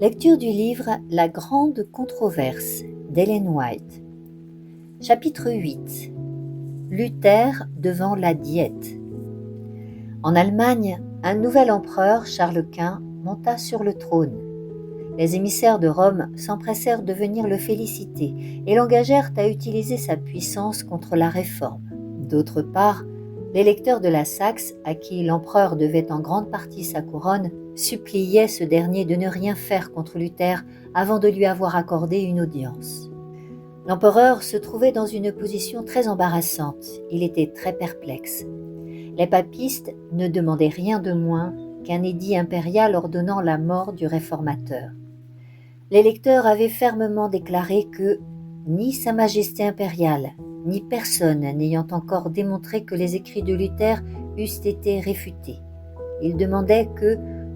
Lecture du livre La grande controverse d'Ellen White. Chapitre 8. Luther devant la Diète. En Allemagne, un nouvel empereur, Charles Quint, monta sur le trône. Les émissaires de Rome s'empressèrent de venir le féliciter et l'engagèrent à utiliser sa puissance contre la Réforme. D'autre part, l'électeur de la Saxe, à qui l'empereur devait en grande partie sa couronne, suppliait ce dernier de ne rien faire contre Luther avant de lui avoir accordé une audience. L'empereur se trouvait dans une position très embarrassante, il était très perplexe. Les papistes ne demandaient rien de moins qu'un édit impérial ordonnant la mort du réformateur. L'électeur avait fermement déclaré que ni Sa Majesté impériale, ni personne n'ayant encore démontré que les écrits de Luther eussent été réfutés. Il demandait que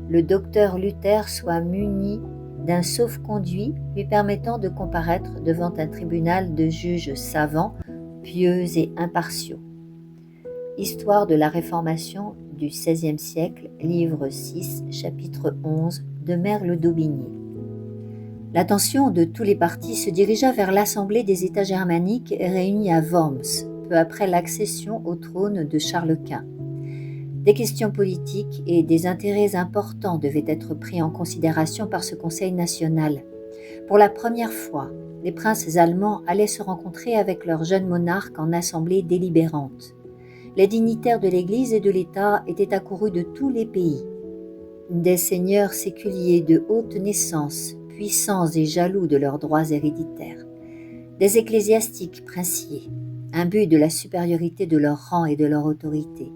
le docteur Luther soit muni d'un sauf-conduit lui permettant de comparaître devant un tribunal de juges savants, pieux et impartiaux. Histoire de la Réformation du XVIe siècle, livre 6, chapitre 11 de Merle d'Aubigné. L'attention de tous les partis se dirigea vers l'Assemblée des États germaniques réunie à Worms, peu après l'accession au trône de Charles Quint. Des questions politiques et des intérêts importants devaient être pris en considération par ce Conseil national. Pour la première fois, les princes allemands allaient se rencontrer avec leur jeune monarque en assemblée délibérante. Les dignitaires de l'Église et de l'État étaient accourus de tous les pays. Des seigneurs séculiers de haute naissance, puissants et jaloux de leurs droits héréditaires, des ecclésiastiques princiers, imbus de la supériorité de leur rang et de leur autorité,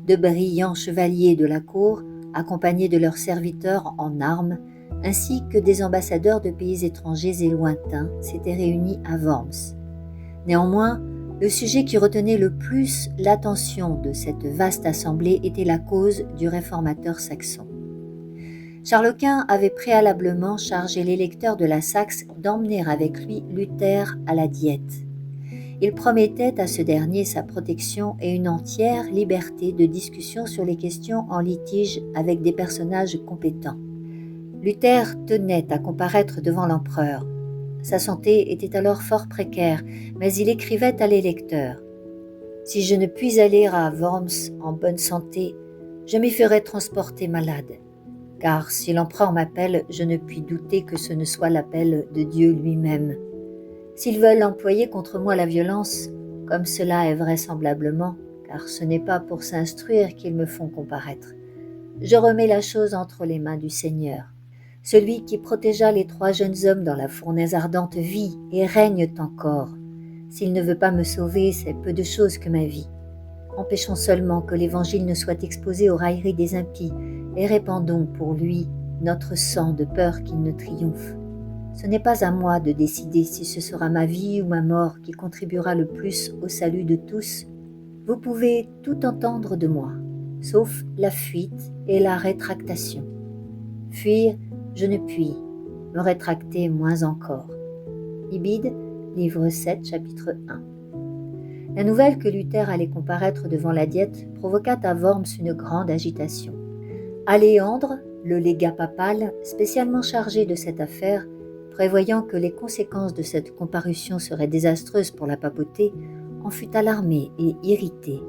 de brillants chevaliers de la cour, accompagnés de leurs serviteurs en armes, ainsi que des ambassadeurs de pays étrangers et lointains, s'étaient réunis à Worms. Néanmoins, le sujet qui retenait le plus l'attention de cette vaste assemblée était la cause du réformateur saxon. Charles Quint avait préalablement chargé l'électeur de la Saxe d'emmener avec lui Luther à la Diète. Il promettait à ce dernier sa protection et une entière liberté de discussion sur les questions en litige avec des personnages compétents. Luther tenait à comparaître devant l'empereur. Sa santé était alors fort précaire, mais il écrivait à l'électeur « Si je ne puis aller à Worms en bonne santé, je m'y ferai transporter malade. Car si l'empereur m'appelle, je ne puis douter que ce ne soit l'appel de Dieu lui-même. S'ils veulent employer contre moi la violence, comme cela est vraisemblablement, car ce n'est pas pour s'instruire qu'ils me font comparaître, je remets la chose entre les mains du Seigneur. Celui qui protégea les 3 jeunes hommes dans la fournaise ardente vit et règne encore. S'il ne veut pas me sauver, c'est peu de chose que ma vie. Empêchons seulement que l'Évangile ne soit exposé aux railleries des impies et répandons pour lui notre sang de peur qu'il ne triomphe. Ce n'est pas à moi de décider si ce sera ma vie ou ma mort qui contribuera le plus au salut de tous. Vous pouvez tout entendre de moi, sauf la fuite et la rétractation. Fuir, je ne puis, me rétracter moins encore. Ibid, livre 7, chapitre 1. La nouvelle que Luther allait comparaître devant la Diète provoqua à Worms une grande agitation. Aléandre, le légat papal, spécialement chargé de cette affaire, prévoyant que les conséquences de cette comparution seraient désastreuses pour la papauté, en fut alarmé et irrité.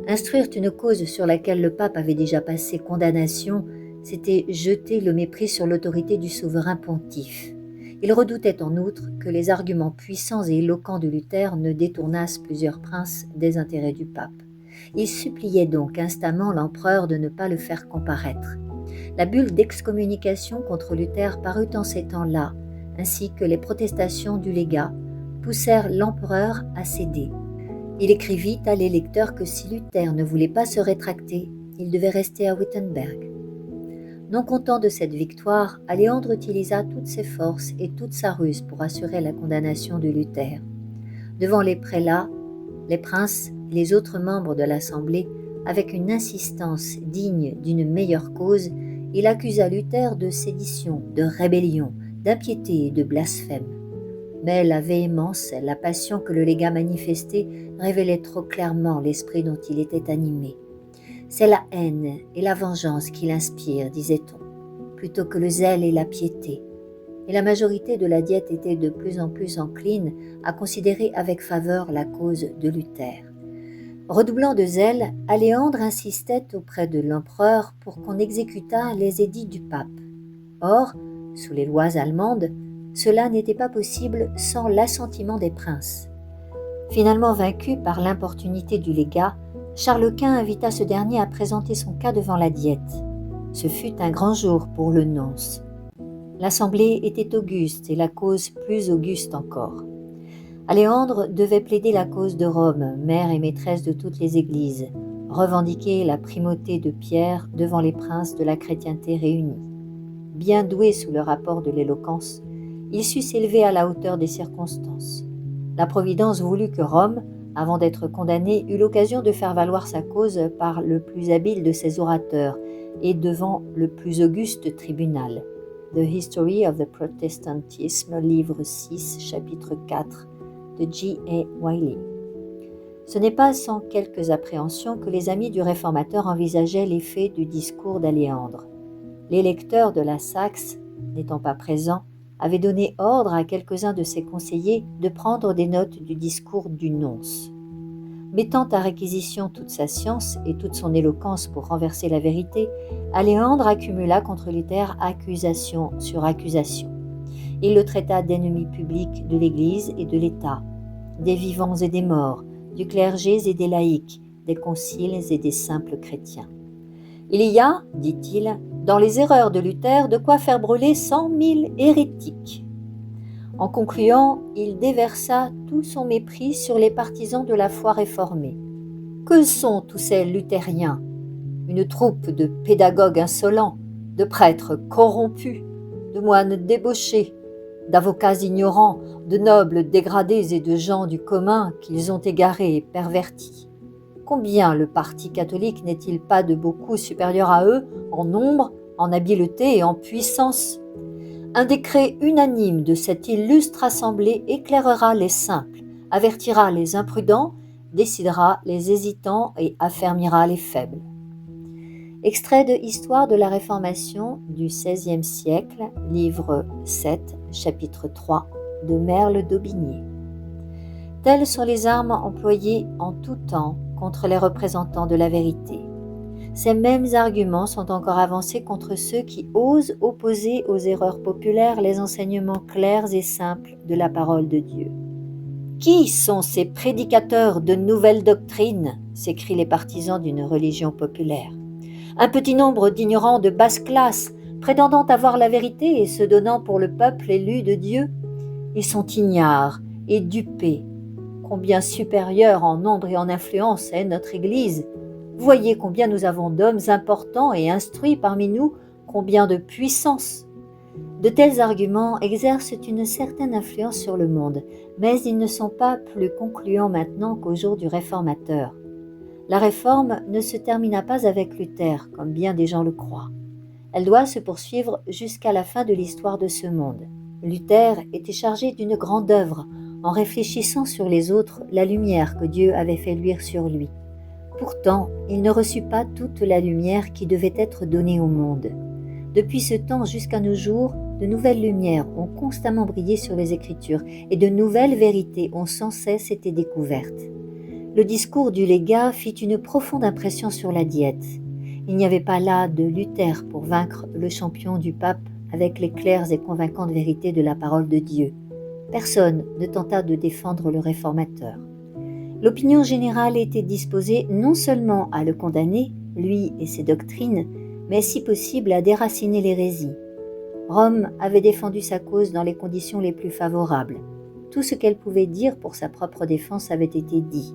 Instruire une cause sur laquelle le pape avait déjà passé condamnation, c'était jeter le mépris sur l'autorité du souverain pontife. Il redoutait en outre que les arguments puissants et éloquents de Luther ne détournassent plusieurs princes des intérêts du pape. Il suppliait donc instamment l'empereur de ne pas le faire comparaître. La bulle d'excommunication contre Luther parut en ces temps-là, ainsi que les protestations du légat, poussèrent l'empereur à céder. Il écrivit à l'électeur que si Luther ne voulait pas se rétracter, il devait rester à Wittenberg. Non content de cette victoire, Aléandre utilisa toutes ses forces et toute sa ruse pour assurer la condamnation de Luther. Devant les prélats, les princes et les autres membres de l'Assemblée, avec une insistance digne d'une meilleure cause, il accusa Luther de sédition, de rébellion, d'impiété et de blasphème. Mais la véhémence, la passion que le légat manifestait révélaient trop clairement l'esprit dont il était animé. C'est la haine et la vengeance qui l'inspirent, disait-on. plutôt que le zèle et la piété. Et la majorité de la Diète était de plus en plus encline à considérer avec faveur la cause de Luther. Redoublant de zèle, Aléandre insistait auprès de l'empereur pour qu'on exécutât les édits du pape. Or, sous les lois allemandes, cela n'était pas possible sans l'assentiment des princes. Finalement vaincu par l'importunité du légat, Charles Quint invita ce dernier à présenter son cas devant la Diète. Ce fut un grand jour pour le nonce. L'assemblée était auguste et la cause plus auguste encore. Aléandre devait plaider la cause de Rome, mère et maîtresse de toutes les églises, revendiquer la primauté de Pierre devant les princes de la chrétienté réunis. Bien doué sous le rapport de l'éloquence, il sut s'élever à la hauteur des circonstances. La Providence voulut que Rome, avant d'être condamné, eut l'occasion de faire valoir sa cause par le plus habile de ses orateurs et devant le plus auguste tribunal. The History of the Protestantism, livre 6, chapitre 4, de J.A. Wylie. Ce n'est pas sans quelques appréhensions que les amis du réformateur envisageaient l'effet du discours d'Aléandre. Les lecteurs de la Saxe, n'étant pas présents, avaient donné ordre à quelques-uns de ses conseillers de prendre des notes du discours du nonce. Mettant à réquisition toute sa science et toute son éloquence pour renverser la vérité, Aléandre accumula contre Luther accusation sur accusation. Il le traita d'ennemi public de l'Église et de l'État, des vivants et des morts, du clergé et des laïcs, des conciles et des simples chrétiens. Il y a, dit-il, dans les erreurs de Luther de quoi faire brûler 100 000 hérétiques. En concluant, il déversa tout son mépris sur les partisans de la foi réformée. Que sont tous ces luthériens? Une troupe de pédagogues insolents, de prêtres corrompus, de moines débauchés, d'avocats ignorants, de nobles dégradés et de gens du commun qu'ils ont égarés et pervertis. Combien le parti catholique n'est-il pas de beaucoup supérieur à eux en nombre, en habileté et en puissance? Un décret unanime de cette illustre assemblée éclairera les simples, avertira les imprudents, décidera les hésitants et affermira les faibles. Extrait de Histoire de la Réformation du XVIe siècle, livre 7, chapitre 3, de Merle d'Aubigné. Telles sont les armes employées en tout temps contre les représentants de la vérité. Ces mêmes arguments sont encore avancés contre ceux qui osent opposer aux erreurs populaires les enseignements clairs et simples de la parole de Dieu. Qui sont ces prédicateurs de nouvelles doctrines? S'écrient les partisans d'une religion populaire. Un petit nombre d'ignorants de basse classe, prétendant avoir la vérité et se donnant pour le peuple élu de Dieu. Ils sont ignares et dupés. Combien supérieure en nombre et en influence est notre Église. Voyez combien nous avons d'hommes importants et instruits parmi nous, combien de puissance. De tels arguments exercent une certaine influence sur le monde, mais ils ne sont pas plus concluants maintenant qu'au jour du Réformateur. La Réforme ne se termina pas avec Luther, comme bien des gens le croient. Elle doit se poursuivre jusqu'à la fin de l'histoire de ce monde. Luther était chargé d'une grande œuvre, en réfléchissant sur les autres la lumière que Dieu avait fait luire sur lui. Pourtant, il ne reçut pas toute la lumière qui devait être donnée au monde. Depuis ce temps jusqu'à nos jours, de nouvelles lumières ont constamment brillé sur les Écritures et de nouvelles vérités ont sans cesse été découvertes. Le discours du légat fit une profonde impression sur la Diète. Il n'y avait pas là de Luther pour vaincre le champion du pape avec les claires et convaincantes vérités de la parole de Dieu. Personne ne tenta de défendre le réformateur. L'opinion générale était disposée non seulement à le condamner, lui et ses doctrines, mais si possible à déraciner l'hérésie. Rome avait défendu sa cause dans les conditions les plus favorables. Tout ce qu'elle pouvait dire pour sa propre défense avait été dit,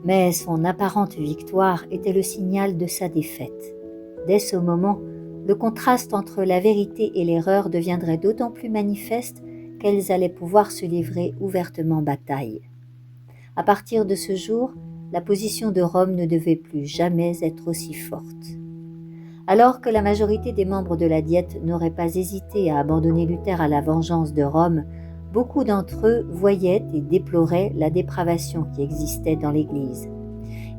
mais son apparente victoire était le signal de sa défaite. Dès ce moment, le contraste entre la vérité et l'erreur deviendrait d'autant plus manifeste qu'elles allaient pouvoir se livrer ouvertement bataille. À partir de ce jour, la position de Rome ne devait plus jamais être aussi forte. Alors que la majorité des membres de la Diète n'auraient pas hésité à abandonner Luther à la vengeance de Rome, beaucoup d'entre eux voyaient et déploraient la dépravation qui existait dans l'Église.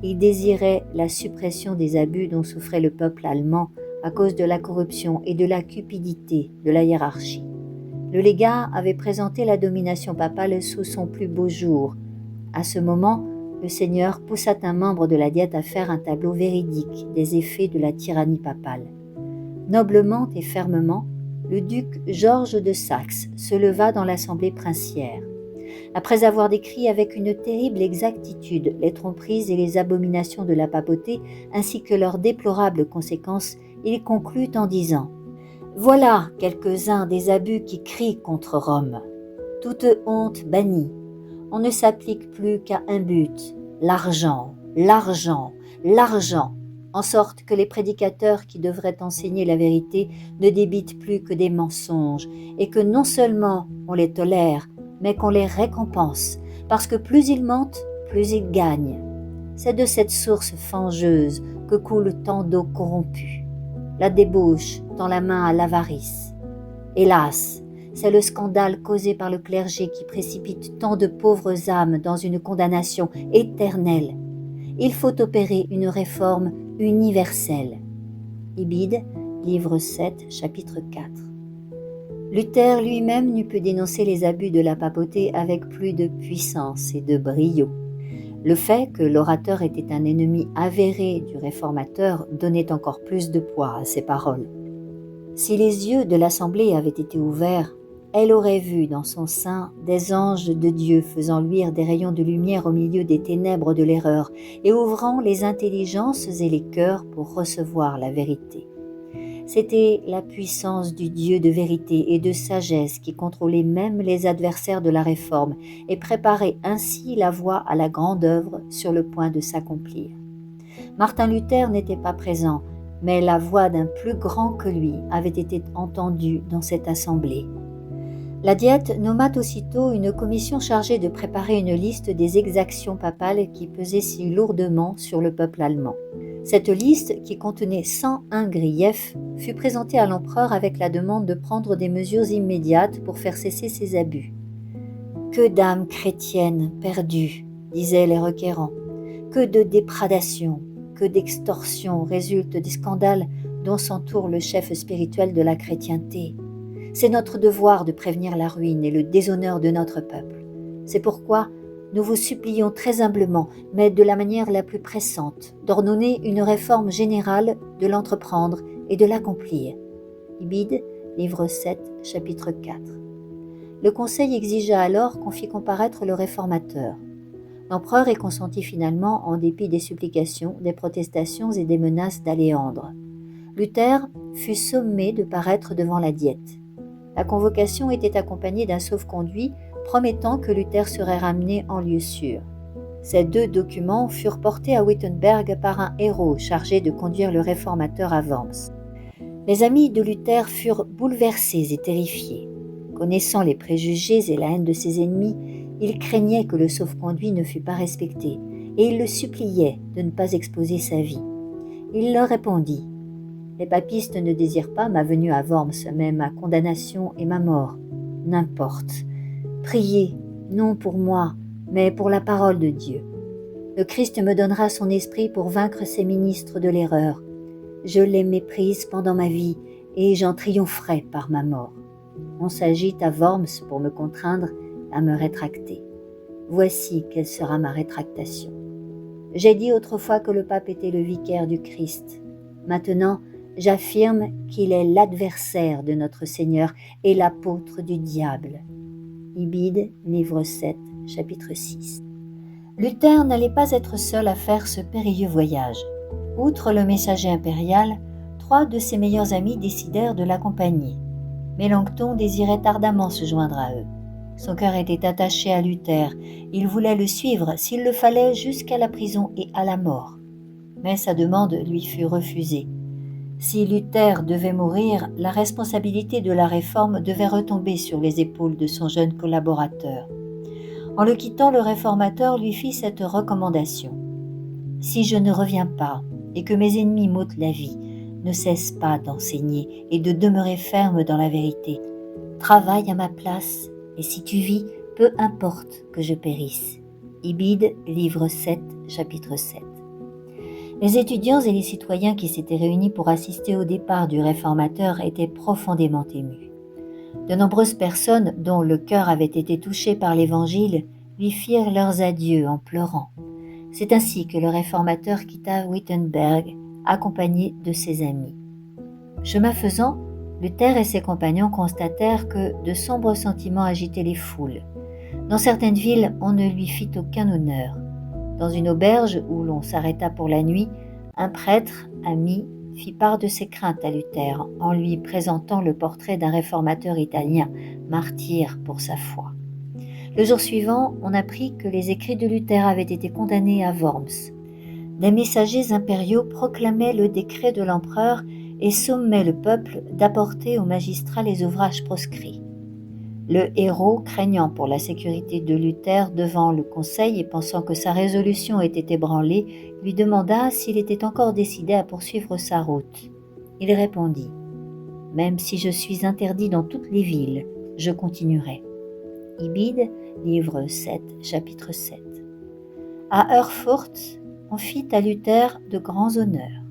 Ils désiraient la suppression des abus dont souffrait le peuple allemand à cause de la corruption et de la cupidité de la hiérarchie. Le légat avait présenté la domination papale sous son plus beau jour. À ce moment, le Seigneur poussa un membre de la Diète à faire un tableau véridique des effets de la tyrannie papale. Noblement et fermement, le duc Georges de Saxe se leva dans l'assemblée princière. Après avoir décrit avec une terrible exactitude les tromperies et les abominations de la papauté, ainsi que leurs déplorables conséquences, il conclut en disant « Voilà quelques-uns des abus qui crient contre Rome. Toute honte bannie. On ne s'applique plus qu'à un but, l'argent, l'argent, l'argent, en sorte que les prédicateurs qui devraient enseigner la vérité ne débitent plus que des mensonges, et que non seulement on les tolère, mais qu'on les récompense, parce que plus ils mentent, plus ils gagnent. C'est de cette source fangeuse que coule tant d'eau corrompue. La débauche tend la main à l'avarice. Hélas, c'est le scandale causé par le clergé qui précipite tant de pauvres âmes dans une condamnation éternelle. Il faut opérer une réforme universelle. Ibid, livre 7, chapitre 4. Luther lui-même n'eût pu dénoncer les abus de la papauté avec plus de puissance et de brio. Le fait que l'orateur était un ennemi avéré du réformateur donnait encore plus de poids à ses paroles. Si les yeux de l'assemblée avaient été ouverts, elle aurait vu dans son sein des anges de Dieu faisant luire des rayons de lumière au milieu des ténèbres de l'erreur et ouvrant les intelligences et les cœurs pour recevoir la vérité. C'était la puissance du Dieu de vérité et de sagesse qui contrôlait même les adversaires de la réforme et préparait ainsi la voie à la grande œuvre sur le point de s'accomplir. Martin Luther n'était pas présent, mais la voix d'un plus grand que lui avait été entendue dans cette assemblée. La Diète nomma aussitôt une commission chargée de préparer une liste des exactions papales qui pesaient si lourdement sur le peuple allemand. Cette liste, qui contenait 101 griefs, fut présentée à l'empereur avec la demande de prendre des mesures immédiates pour faire cesser ces abus. « Que d'âmes chrétiennes perdues !» disaient les requérants. « Que de déprédations, que d'extorsions résultent des scandales dont s'entoure le chef spirituel de la chrétienté. C'est notre devoir de prévenir la ruine et le déshonneur de notre peuple. C'est pourquoi nous vous supplions très humblement, mais de la manière la plus pressante, d'ordonner une réforme générale, de l'entreprendre et de l'accomplir. » Ibid, livre 7, chapitre 4. Le conseil exigea alors qu'on fît comparaître le réformateur. L'empereur y consentit finalement en dépit des supplications, des protestations et des menaces d'Aléandre. Luther fut sommé de paraître devant la Diète. La convocation était accompagnée d'un sauf-conduit promettant que Luther serait ramené en lieu sûr. Ces deux documents furent portés à Wittenberg par un héros chargé de conduire le réformateur à Worms. Les amis de Luther furent bouleversés et terrifiés. Connaissant les préjugés et la haine de ses ennemis, ils craignaient que le sauf-conduit ne fût pas respecté, et ils le suppliaient de ne pas exposer sa vie. Il leur répondit « Les papistes ne désirent pas ma venue à Worms, mais ma condamnation et ma mort. N'importe. Priez, non pour moi, mais pour la parole de Dieu. Le Christ me donnera son esprit pour vaincre ses ministres de l'erreur. Je les méprise pendant ma vie, et j'en triompherai par ma mort. On s'agite à Worms pour me contraindre à me rétracter. Voici quelle sera ma rétractation. J'ai dit autrefois que le pape était le vicaire du Christ. Maintenant, j'affirme qu'il est l'adversaire de notre Seigneur et l'apôtre du diable. » Ibid, livre 7, chapitre 6. Luther n'allait pas être seul à faire ce périlleux voyage. Outre le messager impérial, 3 de ses meilleurs amis décidèrent de l'accompagner. Mélenchon désirait ardemment se joindre à eux. Son cœur était attaché à Luther. Il voulait le suivre, s'il le fallait, jusqu'à la prison et à la mort. Mais sa demande lui fut refusée. Si Luther devait mourir, la responsabilité de la réforme devait retomber sur les épaules de son jeune collaborateur. En le quittant, le réformateur lui fit cette recommandation. « Si je ne reviens pas et que mes ennemis m'ôtent la vie, ne cesse pas d'enseigner et de demeurer ferme dans la vérité. Travaille à ma place, et si tu vis, peu importe que je périsse. » Ibid, livre 7, chapitre 7. Les étudiants et les citoyens qui s'étaient réunis pour assister au départ du réformateur étaient profondément émus. De nombreuses personnes dont le cœur avait été touché par l'Évangile lui firent leurs adieux en pleurant. C'est ainsi que le réformateur quitta Wittenberg, accompagné de ses amis. Chemin faisant, Luther et ses compagnons constatèrent que de sombres sentiments agitaient les foules. Dans certaines villes, on ne lui fit aucun honneur. Dans une auberge où l'on s'arrêta pour la nuit, un prêtre, ami, fit part de ses craintes à Luther en lui présentant le portrait d'un réformateur italien, martyr pour sa foi. Le jour suivant, on apprit que les écrits de Luther avaient été condamnés à Worms. Des messagers impériaux proclamaient le décret de l'empereur et sommaient le peuple d'apporter aux magistrats les ouvrages proscrits. Le héros, craignant pour la sécurité de Luther devant le conseil et pensant que sa résolution était ébranlée, lui demanda s'il était encore décidé à poursuivre sa route. Il répondit « Même si je suis interdit dans toutes les villes, je continuerai. » Ibid, livre 7, chapitre 7. À Erfurt, on fit à Luther de grands honneurs.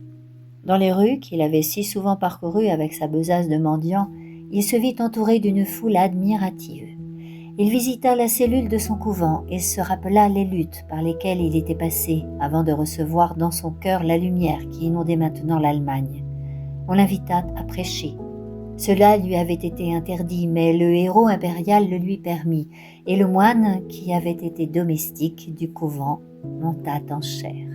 Dans les rues qu'il avait si souvent parcourues avec sa besace de mendiant, il se vit entouré d'une foule admirative. Il visita la cellule de son couvent et se rappela les luttes par lesquelles il était passé avant de recevoir dans son cœur la lumière qui inondait maintenant l'Allemagne. On l'invita à prêcher. Cela lui avait été interdit, mais le héros impérial le lui permit, et le moine, qui avait été domestique du couvent, monta en chair.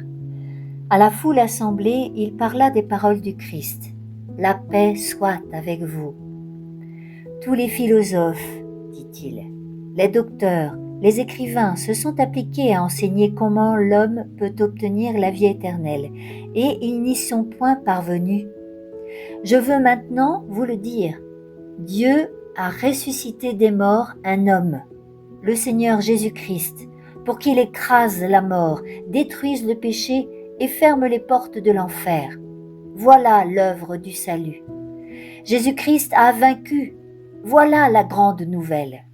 À la foule assemblée, il parla des paroles du Christ. « La paix soit avec vous. » Tous les philosophes, dit-il, les docteurs, les écrivains se sont appliqués à enseigner comment l'homme peut obtenir la vie éternelle, et ils n'y sont point parvenus. Je veux maintenant vous le dire. Dieu a ressuscité des morts un homme, le Seigneur Jésus-Christ, pour qu'il écrase la mort, détruise le péché et ferme les portes de l'enfer. Voilà l'œuvre du salut. Jésus-Christ a vaincu. Voilà la grande nouvelle.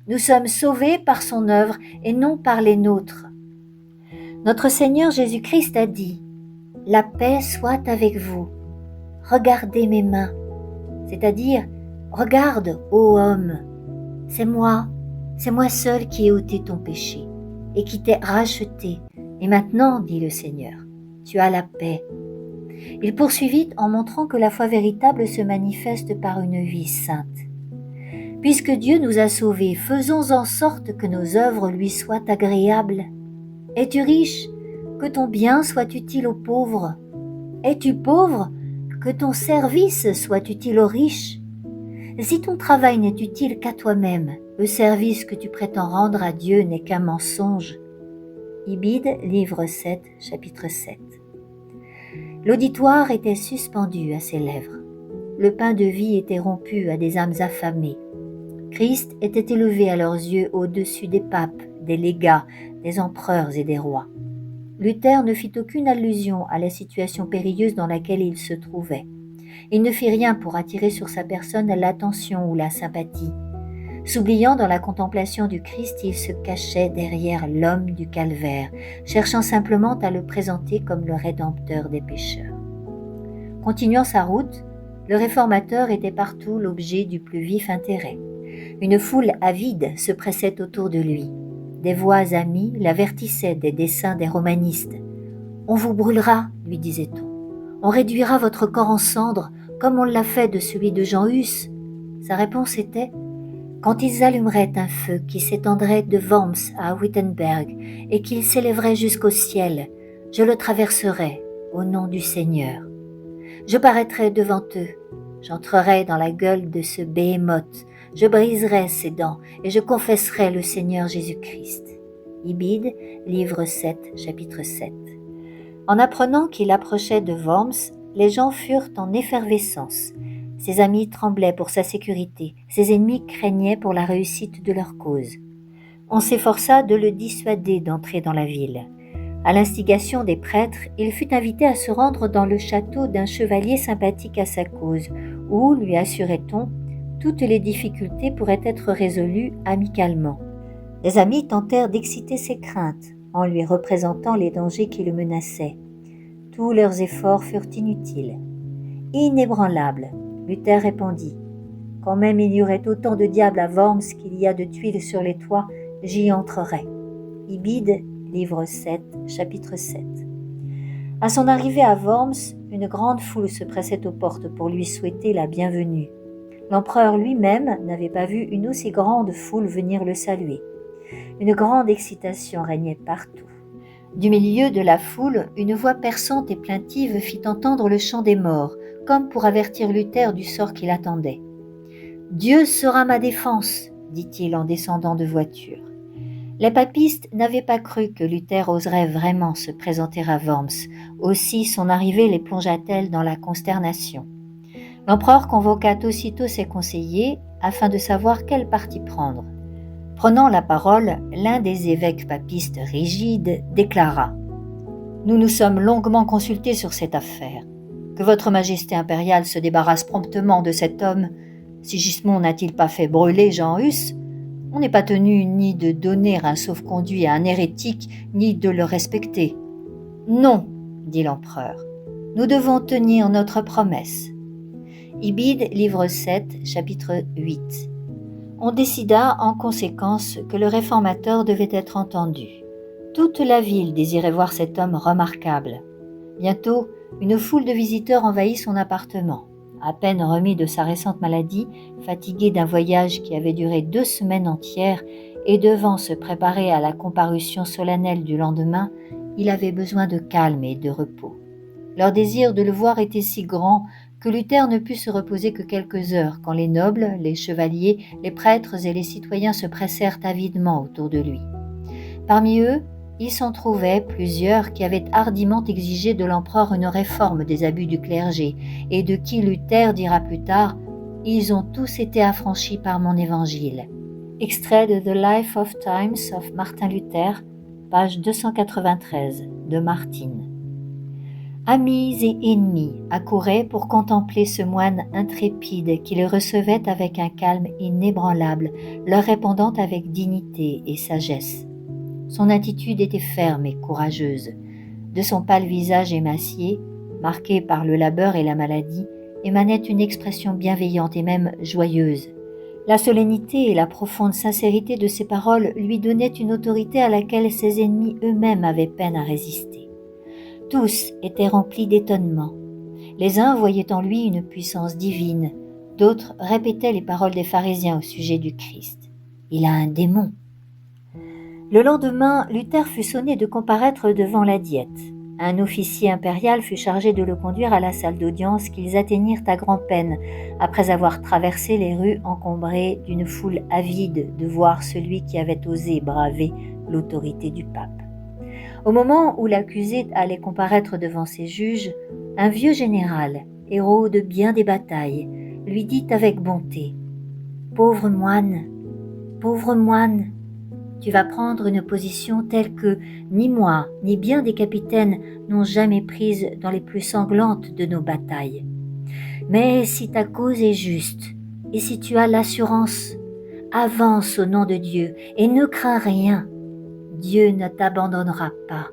Nous sommes sauvés par son œuvre et non par les nôtres. Notre Seigneur Jésus-Christ a dit « La paix soit avec vous. Regardez mes mains. » C'est-à-dire « Regarde, ô homme, c'est moi seul qui ai ôté ton péché et qui t'ai racheté. Et maintenant, dit le Seigneur, tu as la paix. » Il poursuivit en montrant que la foi véritable se manifeste par une vie sainte. Puisque Dieu nous a sauvés, faisons en sorte que nos œuvres lui soient agréables. Es-tu riche? Que ton bien soit utile aux pauvres. Es-tu pauvre? Que ton service soit utile aux riches. Si ton travail n'est utile qu'à toi-même, le service que tu prétends rendre à Dieu n'est qu'un mensonge. Ibid, livre 7, chapitre 7. L'auditoire était suspendu à ses lèvres. Le pain de vie était rompu à des âmes affamées. Christ était élevé à leurs yeux au-dessus des papes, des légats, des empereurs et des rois. Luther ne fit aucune allusion à la situation périlleuse dans laquelle il se trouvait. Il ne fit rien pour attirer sur sa personne l'attention ou la sympathie. S'oubliant dans la contemplation du Christ, il se cachait derrière l'homme du calvaire, cherchant simplement à le présenter comme le rédempteur des pécheurs. Continuant sa route, le réformateur était partout l'objet du plus vif intérêt. Une foule avide se pressait autour de lui. Des voix amies l'avertissaient des desseins des romanistes. « On vous brûlera, lui disait-on. On réduira votre corps en cendres, comme on l'a fait de celui de Jean Hus. » Sa réponse était « Quand ils allumeraient un feu qui s'étendrait de Worms à Wittenberg et qu'il s'élèverait jusqu'au ciel, je le traverserai au nom du Seigneur. Je paraîtrai devant eux, j'entrerai dans la gueule de ce béhémoth, je briserai ses dents et je confesserai le Seigneur Jésus-Christ. » Ibid, livre 7, chapitre 7. En apprenant qu'il approchait de Worms, les gens furent en effervescence. Ses amis tremblaient pour sa sécurité, ses ennemis craignaient pour la réussite de leur cause. On s'efforça de le dissuader d'entrer dans la ville. À l'instigation des prêtres, il fut invité à se rendre dans le château d'un chevalier sympathique à sa cause, où, lui assurait-on, toutes les difficultés pourraient être résolues amicalement. Les amis tentèrent d'exciter ses craintes en lui représentant les dangers qui le menaçaient. Tous leurs efforts furent inutiles. Inébranlable, Luther répondit. Quand même il y aurait autant de diables à Worms qu'il y a de tuiles sur les toits, j'y entrerais. Ibid, livre 7, chapitre 7. À son arrivée à Worms, une grande foule se pressait aux portes pour lui souhaiter la bienvenue. L'empereur lui-même n'avait pas vu une aussi grande foule venir le saluer. Une grande excitation régnait partout. Du milieu de la foule, une voix perçante et plaintive fit entendre le chant des morts, comme pour avertir Luther du sort qui l'attendait. « Dieu sera ma défense », dit-il en descendant de voiture. Les papistes n'avaient pas cru que Luther oserait vraiment se présenter à Worms, aussi son arrivée les plongea-t-elle dans la consternation. L'empereur convoqua aussitôt ses conseillers afin de savoir quel parti prendre. Prenant la parole, l'un des évêques papistes rigides déclara « Nous nous sommes longuement consultés sur cette affaire. Que votre majesté impériale se débarrasse promptement de cet homme. Sigismond n'a-t-il pas fait brûler Jean Hus ? On n'est pas tenu ni de donner un sauf-conduit à un hérétique, ni de le respecter. »« Non, » dit l'empereur, « nous devons tenir notre promesse. » Ibid, livre 7, chapitre 8. On décida en conséquence que le réformateur devait être entendu. Toute la ville désirait voir cet homme remarquable. Bientôt, une foule de visiteurs envahit son appartement. À peine remis de sa récente maladie, fatigué d'un voyage qui avait duré 2 semaines entières et devant se préparer à la comparution solennelle du lendemain, il avait besoin de calme et de repos. Leur désir de le voir était si grand que Luther ne put se reposer que quelques heures quand les nobles, les chevaliers, les prêtres et les citoyens se pressèrent avidement autour de lui. Parmi eux, il s'en trouvait plusieurs qui avaient hardiment exigé de l'empereur une réforme des abus du clergé et de qui Luther dira plus tard « Ils ont tous été affranchis par mon évangile ». Extrait de The Life of Times of Martin Luther, page 293 de Martin. Amis et ennemis accouraient pour contempler ce moine intrépide qui les recevait avec un calme inébranlable, leur répondant avec dignité et sagesse. Son attitude était ferme et courageuse. De son pâle visage émacié, marqué par le labeur et la maladie, émanait une expression bienveillante et même joyeuse. La solennité et la profonde sincérité de ses paroles lui donnaient une autorité à laquelle ses ennemis eux-mêmes avaient peine à résister. Tous étaient remplis d'étonnement. Les uns voyaient en lui une puissance divine, d'autres répétaient les paroles des pharisiens au sujet du Christ. « Il a un démon !» Le lendemain, Luther fut sonné de comparaître devant la Diète. Un officier impérial fut chargé de le conduire à la salle d'audience qu'ils atteignirent à grand-peine, après avoir traversé les rues encombrées d'une foule avide de voir celui qui avait osé braver l'autorité du pape. Au moment où l'accusé allait comparaître devant ses juges, un vieux général, héros de bien des batailles, lui dit avec bonté « Pauvre moine, tu vas prendre une position telle que ni moi, ni bien des capitaines n'ont jamais prise dans les plus sanglantes de nos batailles. Mais si ta cause est juste, et si tu as l'assurance, avance au nom de Dieu et ne crains rien. Dieu ne t'abandonnera pas. »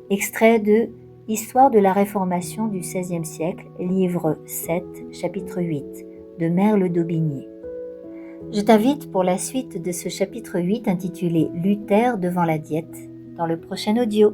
Extrait de Histoire de la Réformation du XVIe siècle, livre 7, chapitre 8, de Merle d'Aubigné. Je t'invite pour la suite de ce chapitre 8 intitulé « Luther devant la Diète » dans le prochain audio.